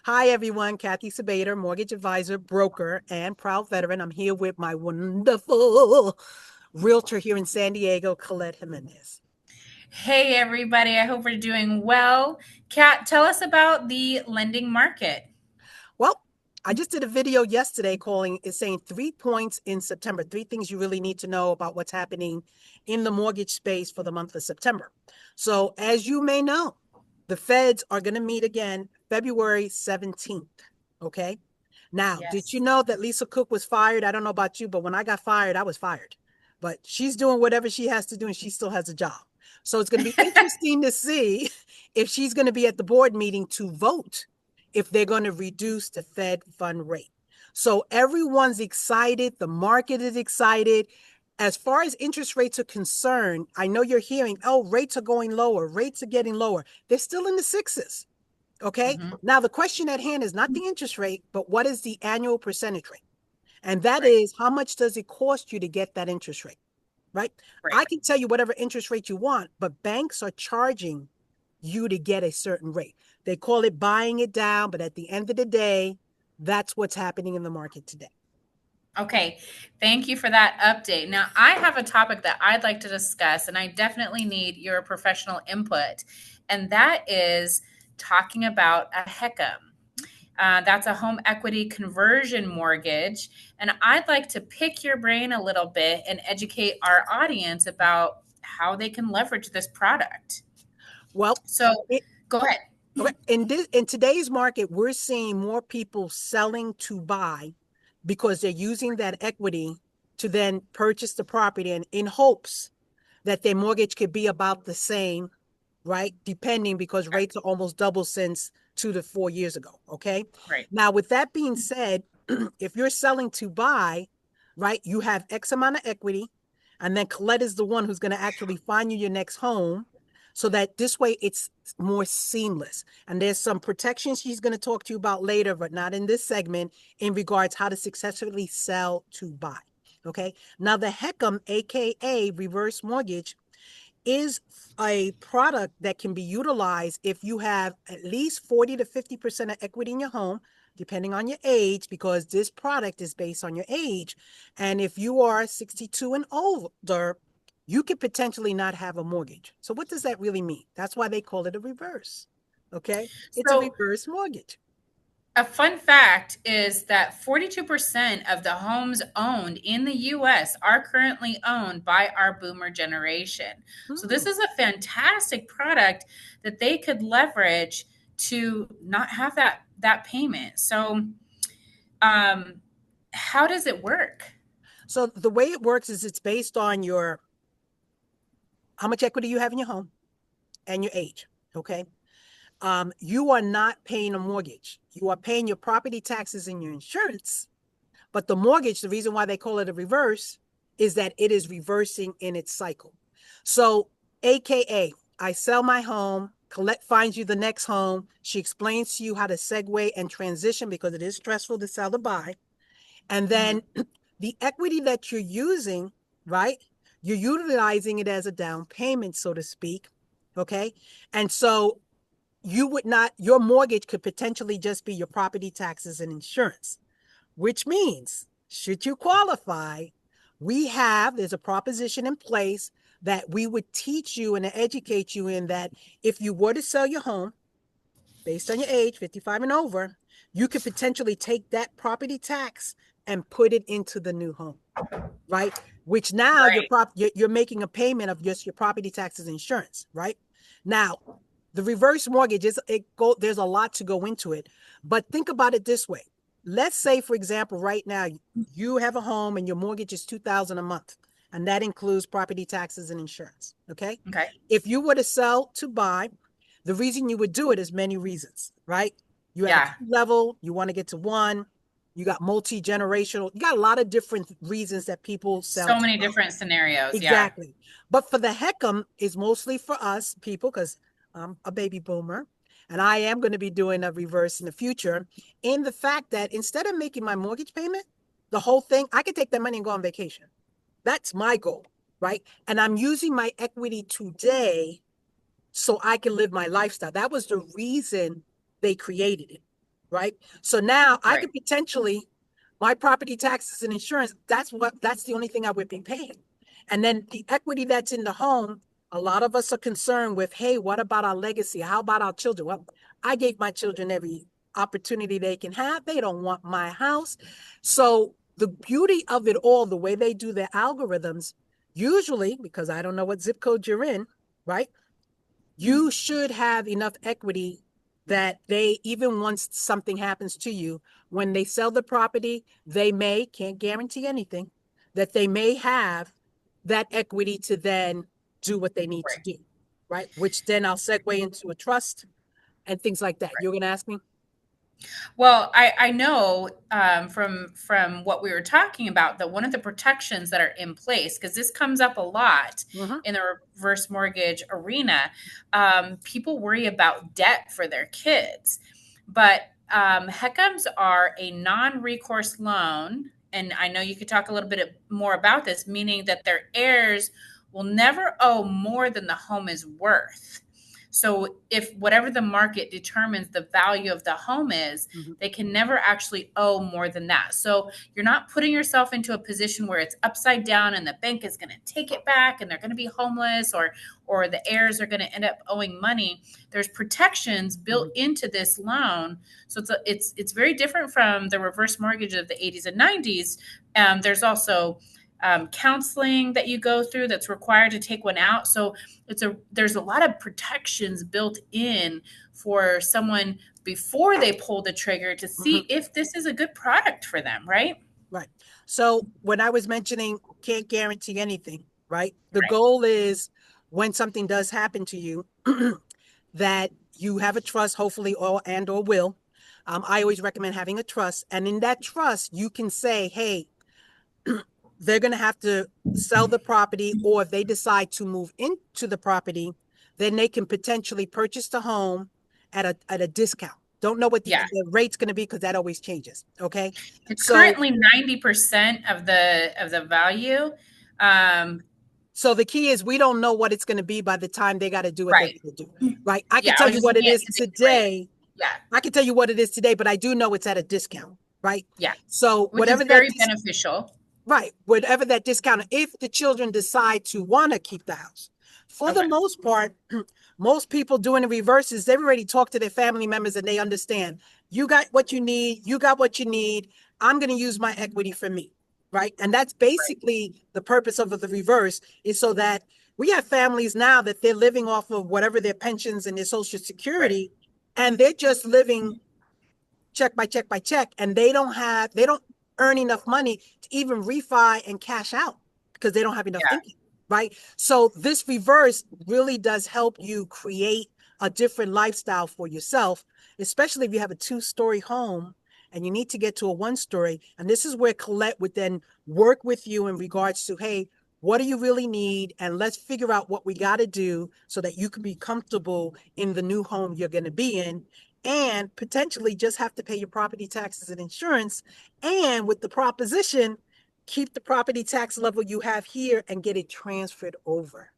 Hi, everyone. Cathy Sabater, mortgage advisor, broker, and proud veteran. I'm here with my wonderful realtor here in San Diego, Collette Jimenez. Hey, everybody. I hope we're doing well. Kat, tell us about the lending market. Well, I just did a video yesterday calling it saying 3 points in September, three things you really need to know about what's happening in the mortgage space for the month of September. So, as you may know, the feds are going to meet again February 17th. Okay. Now, did you Yes. know that Lisa Cook was fired? I don't know about you, but when I got fired, I was fired. But she's doing whatever she has to do and she still has a job. So it's going to be interesting to see if she's going to be at the board meeting to vote if they're going to reduce the Fed fund rate. So everyone's excited. The market is excited. As far as interest rates are concerned, I know you're hearing, oh, rates are going lower. Rates are getting lower. They're still in the sixes. Okay. Hmm. Now, the question at hand is not the interest rate, but what is the annual percentage rate? And that Right. is how much does it cost you to get that interest rate? Right. Right. I can tell you whatever interest rate you want, but banks are charging you to get a certain rate. They call it buying it down, but at the end of the day, that's what's happening in the market today. Okay. Thank you for that update. Now, I have a topic that I'd like to discuss, and I definitely need your professional input. And that is talking about a HECM. That's a home equity conversion mortgage. And I'd like to pick your brain a little bit and educate our audience about how they can leverage this product. Well, So it, go ahead. okay, in today's market, we're seeing more people selling to buy because they're using that equity to then purchase the property and in hopes that their mortgage could be about the same, right? Depending because rates are almost double since 2 to 4 years ago. Okay. Right. Now, with that being said, if you're selling to buy, right, you have X amount of equity, and then Colette is the one who's going to actually find you your next home so that this way it's more seamless. And there's some protections she's going to talk to you about later, but not in this segment, in regards how to successfully sell to buy. Okay. Now, the HECM, aka reverse mortgage, is a product that can be utilized if you have at least 40 to 50% of equity in your home, depending on your age, because this product is based on your age. And if you are 62 and older, you could potentially not have a mortgage. So, what does that really mean? That's why they call it a reverse. Okay. It's a So, reverse mortgage. a fun fact is that 42% of the homes owned in the US are currently owned by our boomer generation. So, this Hmm. is a fantastic product that they could leverage to not have that payment. So, um, how does it work? So, the way it works is it's based on your how much equity you have in your home and your age. Okay. You are not paying a mortgage. You are paying your property taxes and your insurance. But the mortgage, the reason why they call it a reverse is that it is reversing in its cycle. So, AKA, I sell my home, Colette finds you the next home. She explains to you how to segue and transition because it is stressful to sell to buy. And Mhm. then the equity that you're using, right? You're utilizing it as a down payment, so to speak. Okay. And so you would not, your mortgage could potentially just be your property taxes and insurance, which means, should you qualify, there's a proposition in place that we would teach you and educate you in that if you were to sell your home based on your age, 55 and over, you could potentially take that property tax and put it into the new home, right? Which now Right. you're making a payment of just your property taxes and insurance, right? Now, the reverse mortgage there's a lot to go into it, but think about it this way. Let's say, for example, right now you have a home and your mortgage is 2,000 a month, and that includes property taxes and insurance. Okay. Okay. If you were to sell to buy, the reason you would do it is many reasons, right? You have a Yeah. two level, you want to get to one, you got multi-generational, you got a lot of different reasons that people sell So to many buy. different scenarios. Yeah. Exactly. But for the HECM is mostly for us people because I'm a baby boomer and I am going to be doing a reverse in the future. In the fact that instead of making my mortgage payment, the whole thing, I could take that money and go on vacation. That's my goal, right? And I'm using my equity today so I can live my lifestyle. That was the reason they created it. right? So now I Right. could potentially, my property taxes and insurance, that's the only thing I would be paying. And then the equity that's in the home, a lot of us are concerned with, hey, what about our legacy? How about our children? Well, I gave my children every opportunity they can have. They don't want my house. So the beauty of it all, the way they do their algorithms, usually, because I don't know what zip code you're in, right? You should have enough equity that they, even once something happens to you, when they sell the property, they may, can't guarantee anything, that they may have that equity to then do what they need to Right. do, right? Which then I'll segue into a trust and things like that. You're going to ask me? Well, I know from what we were talking about that one of the protections that are in place, because this comes up a lot Mm-hmm. in the reverse mortgage arena, people worry about debt for their kids. But HECMs are a non recourse loan. And I know you could talk a little bit more about this, meaning that their heirs will never owe more than the home is worth. So if whatever the market determines the value of the home is, Mm-hmm. they can never actually owe more than that. So you're not putting yourself into a position where it's upside down and the bank is going to take it back and they're going to be homeless, or the heirs are going to end up owing money. There's protections built Mm-hmm. into this loan. So it's very different from the reverse mortgage of the 80s and 90s. There's also counseling that you go through that's required to take one out. So there's a lot of protections built in for someone before they pull the trigger to Mm-hmm. see if this is a good product for them, right? Right. So when I was mentioning can't guarantee anything, right? The Right. goal is when something does happen to you, that you have a trust, hopefully, or will. I always recommend having a trust, and in that trust, you can say, "Hey, they're going to have to sell the property, or if they decide to move into the property, then they can potentially purchase the home at a discount. Don't know what Yeah. the rate's going to be because that always changes. Okay, It's so currently 90% of the value. Um, So the key is we don't know what it's going to be by the time they got to do what they right. got to do, right? I can Yeah, I tell was you just what it looking at is today's rate. today. Yeah. I can tell you what it is today, but I do know it's at a discount, right? Yeah. So Which is very beneficial. right, whatever that discount, if the children decide to want to keep the house, for the Okay. most part, most people doing the reverses, they've already talked to their family members and they understand you got what you need, you got what you need. I'm going to use my equity for me, right? And that's Right. basically the purpose of the reverse, is so that we have families now that they're living off of whatever their pensions and their social Right. security, and they're just living check by check by check, and they don't earn enough money to even refi and cash out because they don't have enough Yeah. income, right? So this reverse really does help you create a different lifestyle for yourself, especially if you have a two-story home and you need to get to a one-story. And this is where Collette would then work with you in regards to, hey, what do you really need? And let's figure out what we got to do so that you can be comfortable in the new home you're going to be in, and potentially just have to pay your property taxes and insurance. And with the proposition, keep the property tax level you have here and get it transferred over.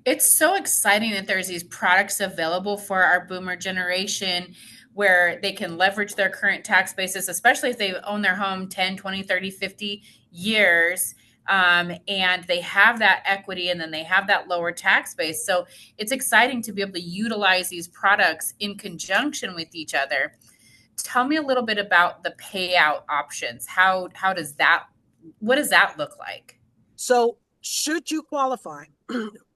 It's so exciting that there's these products available for our boomer generation where they can leverage their current tax basis, especially if they own their home 10, 20, 30, 50 years. And they have that equity and then they have that lower tax base. So it's exciting to be able to utilize these products in conjunction with each other. Tell me a little bit about the payout options. How does that, what does that look like? So, should you qualify,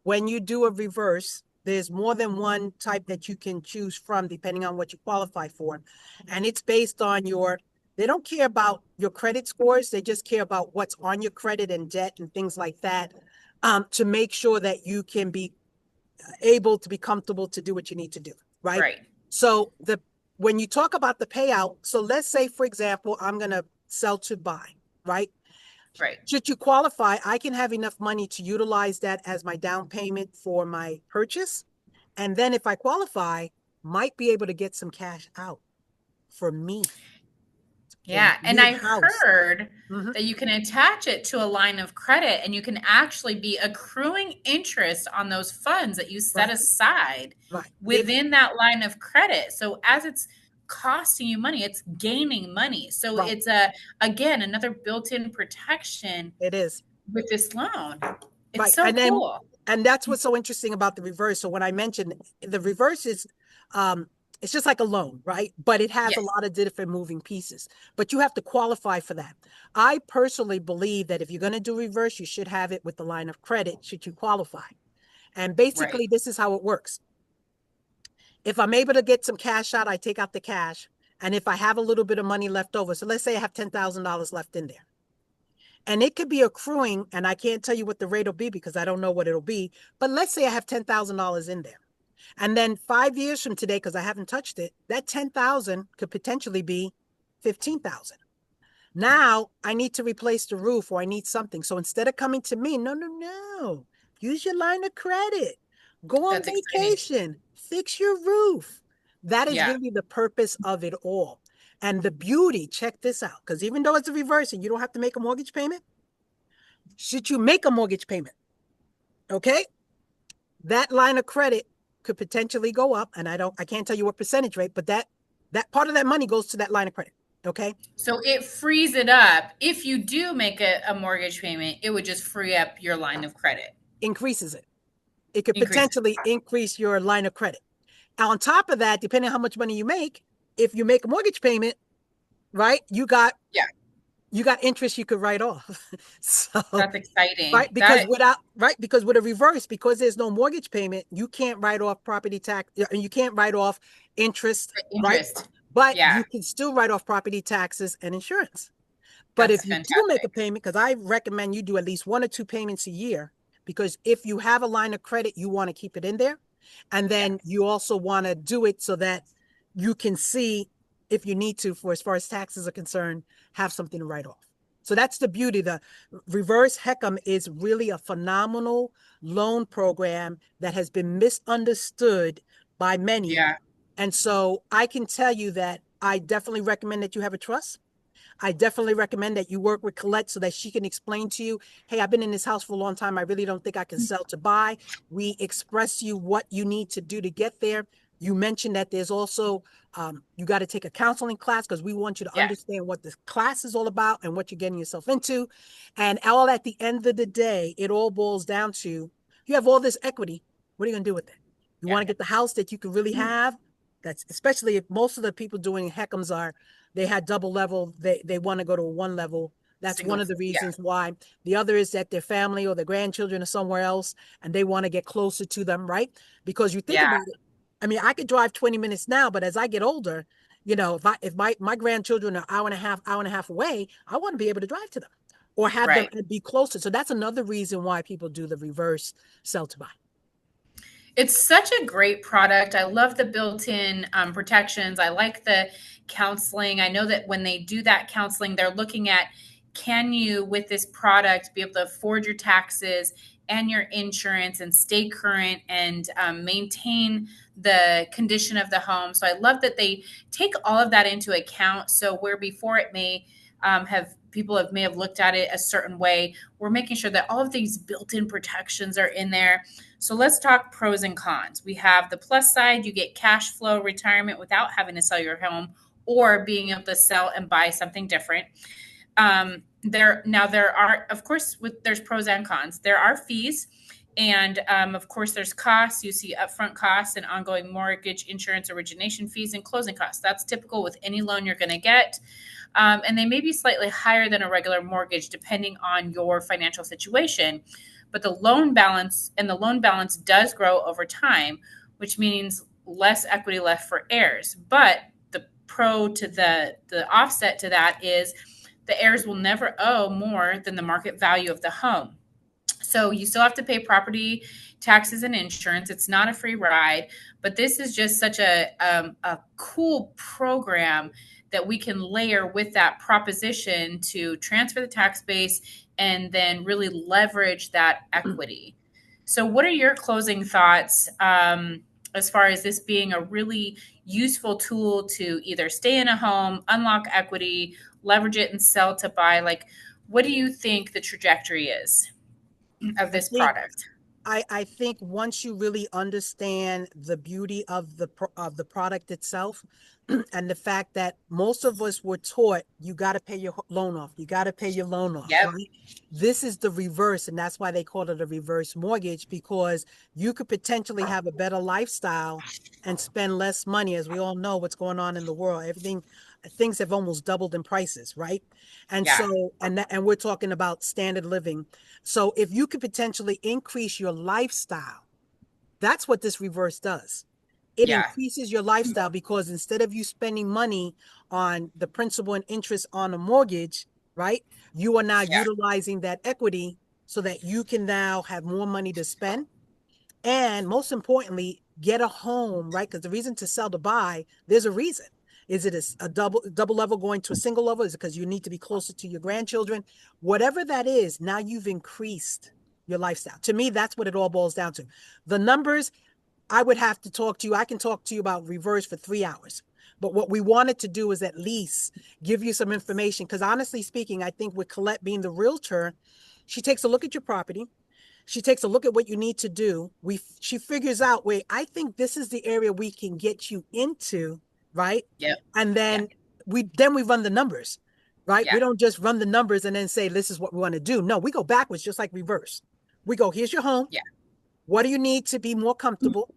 when you do a reverse, there's more than one type that you can choose from depending on what you qualify for. And it's based on they don't care about your credit scores, they just care about what's on your credit and debt and things like that, to make sure that you can be able to be comfortable to do what you need to do, right? Right. So when you talk about the payout, so let's say, for example, I'm going to sell to buy, right? Right. Should you qualify, I can have enough money to utilize that as my down payment for my purchase. And then if I qualify, might be able to get some cash out for me for Yeah. And new I house. heard Mm-hmm. that you can attach it to a line of credit and you can actually be accruing interest on those funds that you set Right, aside right. If within that line of credit. So as it's costing you money. It's gaining money. So Right. it's again, another built-in protection It is. with this loan. It's Right. so cool. And that's what's so interesting about the reverse. So when I mentioned the reverse is, it's just like a loan, right? But it has a Yes. lot of different moving pieces. But you have to qualify for that. I personally believe that if you're going to do reverse, you should have it with the line of credit, should you qualify. And Right. basically, this is how it works. If I'm able to get some cash out, I take out the cash. And if I have a little bit of money left over, so let's say I have $10,000 left in there, and it could be accruing, and I can't tell you what the rate will be because I don't know what it'll be. But let's say I have $10,000 in there. And then 5 years from today, because I haven't touched it, that 10,000 could potentially be 15,000. Now I need to replace the roof or I need something. So instead of coming to me, no, no, no. Use your line of credit. Go on That's exciting. vacation. Fix your roof. That is Yeah. really the purpose of it all. And the beauty, check this out, because even though it's a reverse and you don't have to make a mortgage payment, should you make a mortgage payment, okay, that line of credit could potentially go up. And I can't tell you what percentage rate, but that part of that money goes to that line of credit. Okay. So it frees it up. If you do make a mortgage payment, it would just free up your line of credit. Increases it. It could Increase it. potentially increase your line of credit. On top of that, depending on how much money you make, if you make a mortgage payment, right, Yeah. you got interest you could write off. So That's exciting. right, because That without right, because with a reverse, because there's no mortgage payment, you can't write off property tax, and you can't write off interest, right? interest. But Yeah. you can still write off property taxes and insurance. But That's if you do make a fantastic. payment, because I recommend you do at least 1 or 2 payments a year, because if you have a line of credit, you want to keep it in there. And Yeah. then you also want to do it so that you can see if you need to, for as far as taxes are concerned, have something to write off. So that's the beauty. The reverse HECM is really a phenomenal loan program that has been misunderstood by many. Yeah. And so I can tell you that I definitely recommend that you have a trust. I definitely recommend that you work with Collette so that she can explain to you, hey, I've been in this house for a long time. I really don't think I can sell to buy. We express you what you need to do to get there. You mentioned that there's also, you got to take a counseling class because we want you to Yeah. understand what this class is all about and what you're getting yourself into. And all at the end of the day, it all boils down to you have all this equity. What are you going to do with it? You Yeah. want to get the house that you can really have. That's especially if most of the people doing HECMs are they had double level, they want to go to a one level. That's one Single. of the Yeah. reasons why. The other is that their family or their grandchildren are somewhere else and they want to get closer to them, right? Because you think Yeah. about it, I mean, I could drive 20 minutes now, but as I get older, if my grandchildren are hour and a half away, I want to be able to drive to them or have them Right. be closer. So that's another reason why people do the reverse sell to buy. It's such a great product. I love the built-in protections. I like the counseling. I know that when they do that counseling, they're looking at, can you, with this product, be able to afford your taxes and your insurance and stay current and maintain the condition of the home. So I love that they take all of that into account. So where before it may have people may have looked at it a certain way, we're making sure that all of these built-in protections are in there. So let's talk pros and cons. We have the plus side, you get cash flow retirement without having to sell your home or being able to sell and buy something different. There are, of course, there's pros and cons. There are fees, and of course, there's costs. You see upfront costs and ongoing mortgage insurance origination fees and closing costs. That's typical with any loan you're going to get. And they may be slightly higher than a regular mortgage depending on your financial situation. But the loan balance does grow over time, which means less equity left for heirs. But the pro to the offset to that is the heirs will never owe more than the market value of the home. So you still have to pay property taxes and insurance. It's not a free ride, but this is just such a cool program that we can layer with that proposition to transfer the tax base and then really leverage that equity. So what are your closing thoughts as far as this being a really useful tool to either stay in a home, unlock equity, leverage it and sell to buy? Like, what do you think the trajectory is of I this think product? I think once you really understand the beauty of the product itself, and the fact that most of us were taught you got to pay your loan off, you got to pay your loan off, Yep. right? This is the reverse, and that's why they call it a reverse mortgage, because you could potentially have a better lifestyle and spend less money. As we all know what's going on in the world, things have almost doubled in prices, right? And Yeah. so, and we're talking about standard living. So if you could potentially increase your lifestyle, that's what this reverse does. It Yeah. increases your lifestyle, because instead of you spending money on the principal and interest on a mortgage, right? You are now Yeah. utilizing that equity so that you can now have more money to spend. And most importantly, get a home, right? Because the reason to sell to buy, there's a reason. Is it a double level going to a single level? Is it because you need to be closer to your grandchildren? Whatever that is, now you've increased your lifestyle. To me, that's what it all boils down to. The numbers, I would have to talk to you. I can talk to you about reverse for 3 hours. But what we wanted to do is at least give you some information. Because honestly speaking, I think with Collette being the realtor, she takes a look at your property. She takes a look at what you need to do. She figures out, wait, I think this is the area we can get you into, right? Yep. And Yeah. then we run the numbers, right? Yeah. We don't just run the numbers and then say this is what we want to do. No, we go backwards, just like reverse. We go, here's your home. Yeah. What do you need to be more comfortable?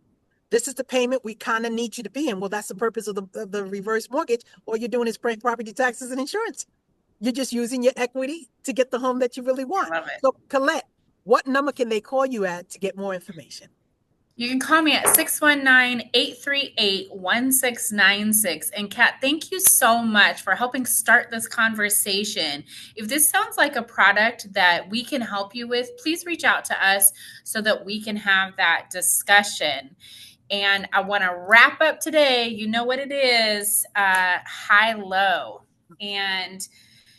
This is the payment we kind of need you to be in. Well, that's the purpose of the reverse mortgage. All you're doing is paying property taxes and insurance. You're just using your equity to get the home that you really I want. love it. So, Collette, what number can they call you at to get more information? You can call me at 619-838-1696. And Kat, thank you so much for helping start this conversation. If this sounds like a product that we can help you with, please reach out to us so that we can have that discussion. And I want to wrap up today. You know what it is, high low. And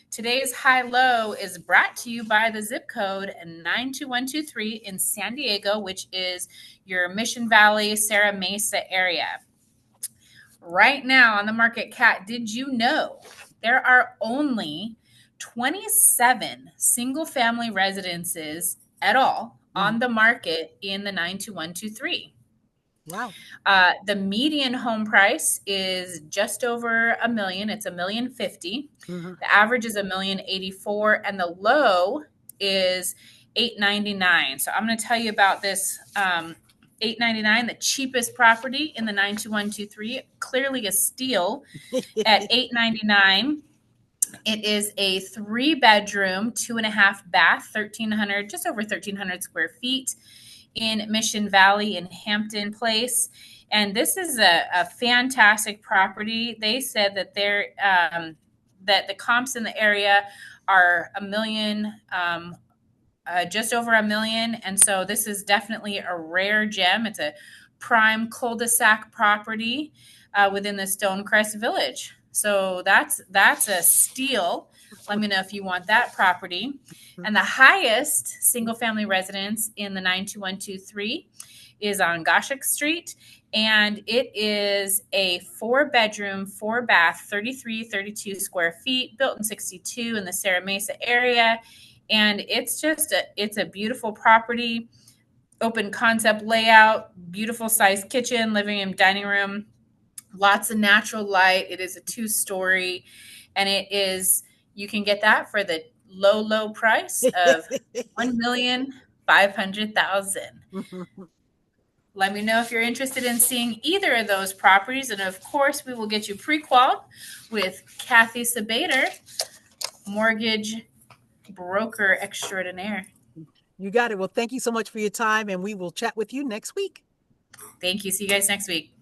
today's high low is brought to you by the zip code 92123 in San Diego, which is your Mission Valley, Serra Mesa area. Right now on the market, Kat, did you know there are only 27 single family residences at all on the market in the 92123? Wow. The median home price is just over $1 million. It's $1,050,000. Mm-hmm. The average is $1,084,000, and the low is $899,000. So I'm going to tell you about this. $899,000, the cheapest property in the 92123, clearly a steal at $899,000. It is a 3-bedroom, 2.5 bath, 1,300, just over 1,300 square feet in Mission Valley in Hampton Place. And this is a fantastic property. They said that that the comps in the area are $1 million, just over $1 million. And so this is definitely a rare gem. It's a prime cul-de-sac property within the Stonecrest Village. So that's a steal. Let me know if you want that property. And the highest single family residence in the 92123 is on Goshek Street. And it is a 4-bedroom, 4-bath, 32 square feet, built in 62 in the Serra Mesa area. And it's a beautiful property, open concept layout, beautiful sized kitchen, living room, dining room, lots of natural light. It is a 2-story, and you can get that for the low price of $1,500,000. Let me know if you're interested in seeing either of those properties. And of course, we will get you pre-qualified with Cathy Sabater, mortgage broker extraordinaire. You got it. Well, thank you so much for your time, and we will chat with you next week. Thank you. See you guys next week.